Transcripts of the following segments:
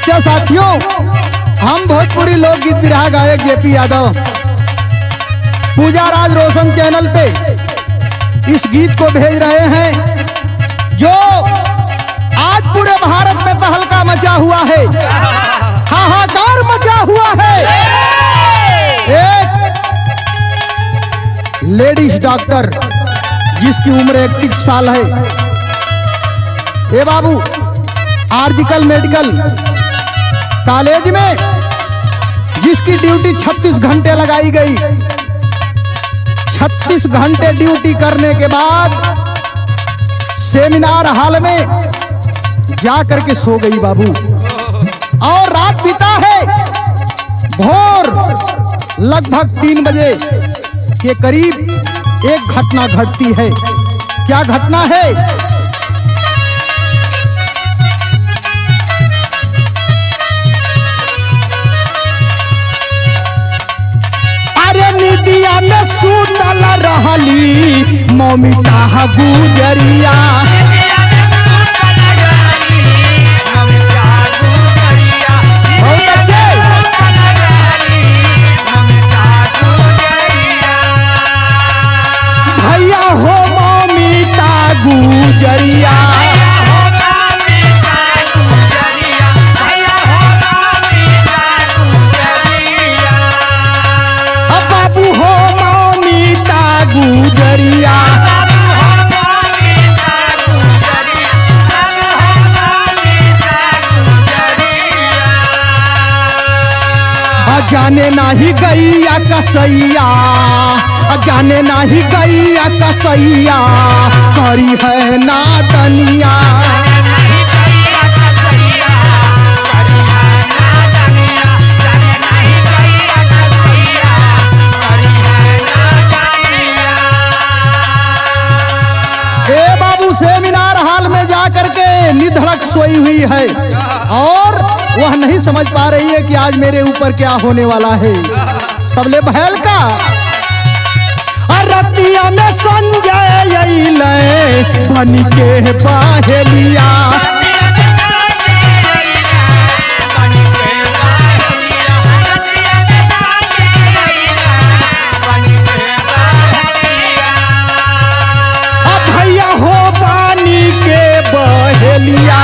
अच्छा साथियों, हम भोजपुरी लोकगीत बिरहा गायक जेपी यादव पूजा राज रोशन चैनल पे इस गीत को भेज रहे हैं जो आज पूरे भारत में तहलका मचा हुआ है, हाहाकार मचा हुआ है। एक लेडीज डॉक्टर जिसकी उम्र 31 साल है, ए बाबू आर्जिकल मेडिकल कॉलेज में जिसकी ड्यूटी 36 घंटे लगाई गई, 36 घंटे ड्यूटी करने के बाद सेमिनार हॉल में जा करके सो गई बाबू। और रात बीता है, भोर लगभग 3 बजे के करीब एक घटना घटती है। क्या घटना है? अरे निदिया में सूतल रहली ममिता गुजरिया, बहुत अच्छे। भैया हो ममिता गुजरिया, बाबू हो ममिता गुजरिया। जाने नाही गैया कसैया, जाने नाही गैया कसैया, करी है नादनिया। ए बाबू सेमिनार हॉल में जाकर के निधड़क सोई हुई है और वह नहीं समझ पा रही है कि आज मेरे ऊपर क्या होने वाला है। तबले बहल का रतिया में संजय बन के बाहेलिया, भैया हो पानी के बहेलिया,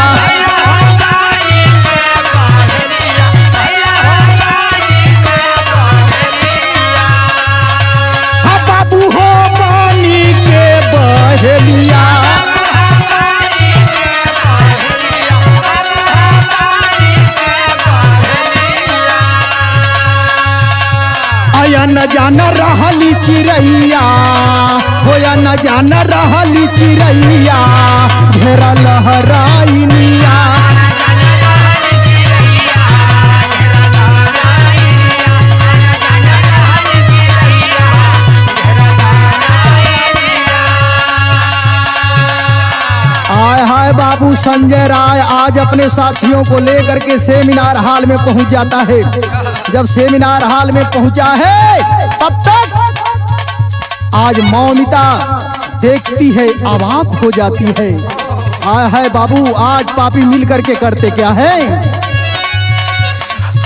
या न जान रहली चिड़ैया, हो या न जान रहली चिड़ैया, घेरा लहराइनिया। आय हाय बाबू संजय राय आज अपने साथियों को लेकर के सेमिनार हॉल में पहुंच जाता है। जब सेमिनार हॉल में पहुंचा है तब तक आज मौमिता देखती है, अवाक हो जाती है। आय हाय बाबू आज पापी मिल करके करते क्या है?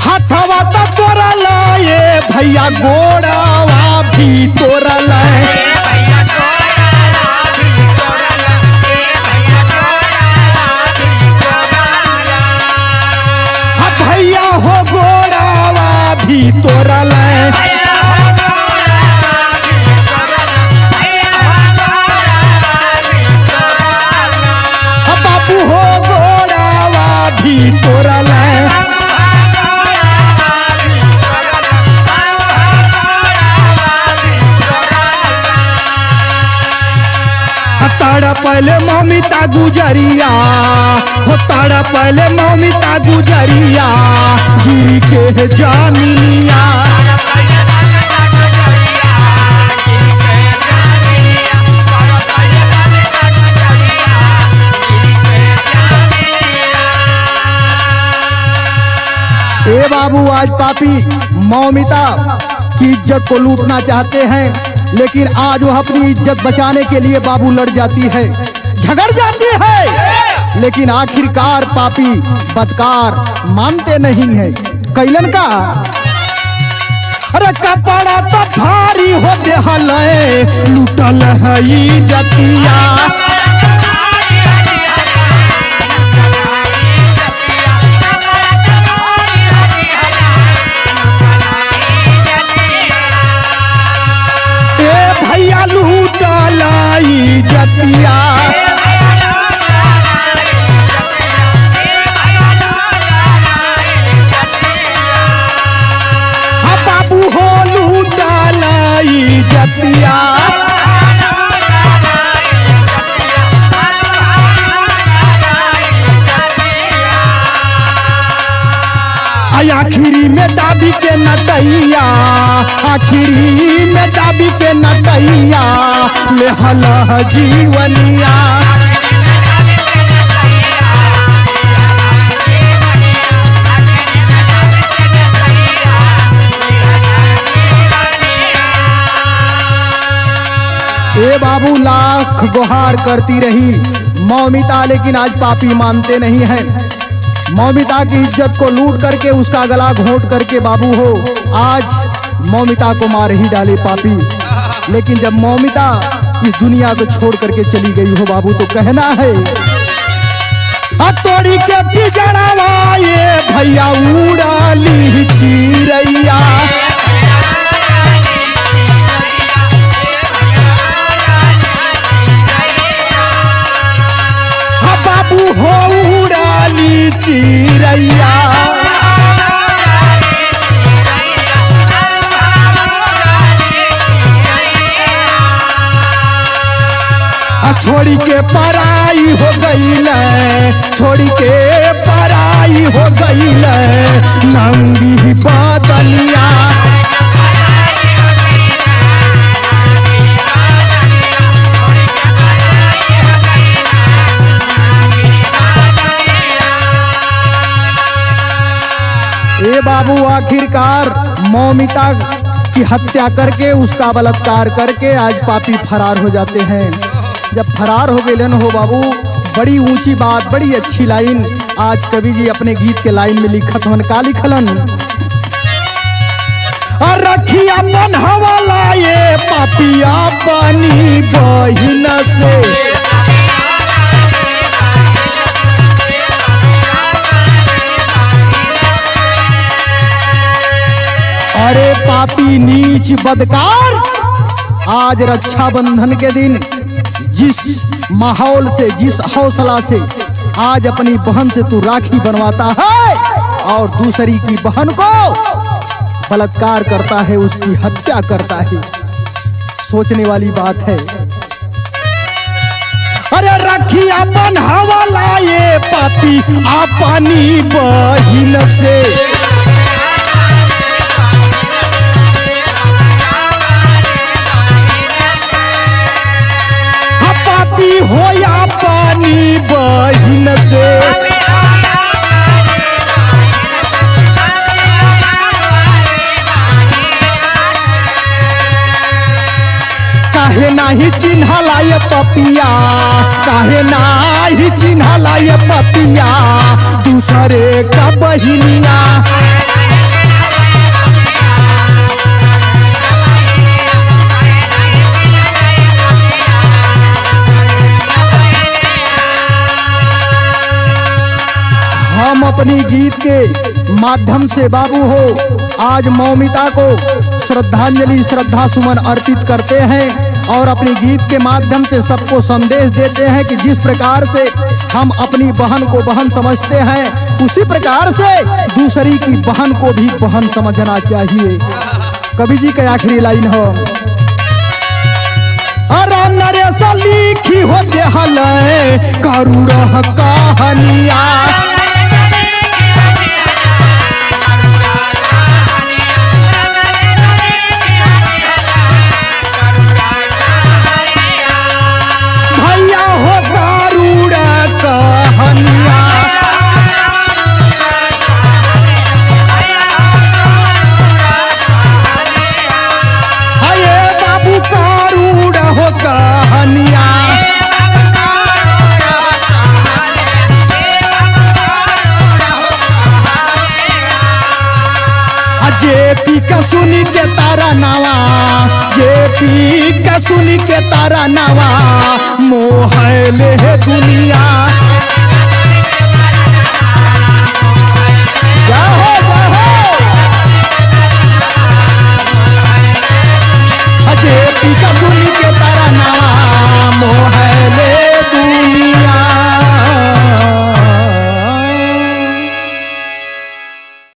हथवा तो तोरा लाए भैया, गोड़ावा भी तोरा लाए, भैया हो गोड़ावा भी तोरा लाए, बाबू हो गोड़ावा भी तोरा लाए। ताड़ा पहले ममिता गुजरिया, हो ताड़ा पहले ममिता गुजरिया, गिरी के जामिनिया। ए बाबू आज पापी मौमिता की इज्जत को लूटना चाहते हैं, लेकिन आज वह अपनी इज्जत बचाने के लिए बाबू लड़ जाती है, झगड़ जाती है। लेकिन आखिरकार पापी बदकार मानते नहीं है। कैलन का अरे कपड़ा तो भारी हो देहल लूटल है इज्जतिया। ए भैया लूटल इज्जतिया। बाबू हो लूटल इज्जतिया। आखिरी में दाबी के नटैया, आखिरी में दाबी के नटैया ले हल जीवनिया। ए बाबू लाख गुहार करती रही मौमिता, लेकिन आज पापी मानते नहीं है। मौमिता की इज्जत को लूट करके उसका गला घोंट करके बाबू हो आज मौमिता को मार ही डाले पापी। लेकिन जब मौमिता इस दुनिया को छोड़ करके चली गई हो बाबू तो कहना है हथौड़ी के पिजड़ावा ये भैया उड़ाली चिरैया। बाबू हो उड़ाली चिरैया। छोड़ी के पराई हो गईल, छोड़ी के पराई हो गईल नंगी बदनिया। ए बाबू आखिरकार मौमिता की हत्या करके उसका बलात्कार करके आज पापी फरार हो जाते हैं। जब फरार हो गए हो बाबू बड़ी ऊंची बात, बड़ी अच्छी लाइन आज कवि जी अपने गीत के लाइन में लिखत हन। का लिखलन रखिया मन हवाला ये पापिया पानी बहिन से। अरे पापी नीच बदकार आज रक्षाबंधन के दिन जिस माहौल से जिस हौसला से आज अपनी बहन से तू राखी बनवाता है और दूसरी की बहन को बलात्कार करता है, उसकी हत्या करता है, सोचने वाली बात है। अरे रखिया बन हवाला ये पापी अपनी बहिन से। पापी हो या पानी बहिन से। काहे नाही चिन्हला ये पपिया, काहे नाही चिन्हला ये पपिया दूसरे का बहिनिया। हम अपनी गीत के माध्यम से बाबू हो आज मौमिता को श्रद्धांजलि श्रद्धा सुमन अर्पित करते हैं और अपनी गीत के माध्यम से सबको संदेश देते हैं कि जिस प्रकार से हम अपनी बहन को बहन समझते हैं उसी प्रकार से दूसरी की बहन को भी बहन समझना चाहिए। कवि जी का आखिरी लाइन हो नरेश लिखी हो देहल करू रह कहानिया। भैया हो गरुड़ कहानिया। अये बाबू गरुड़ हो कहानिया। नवा जे पी के सुन के तारा नवा मोहले दुनिया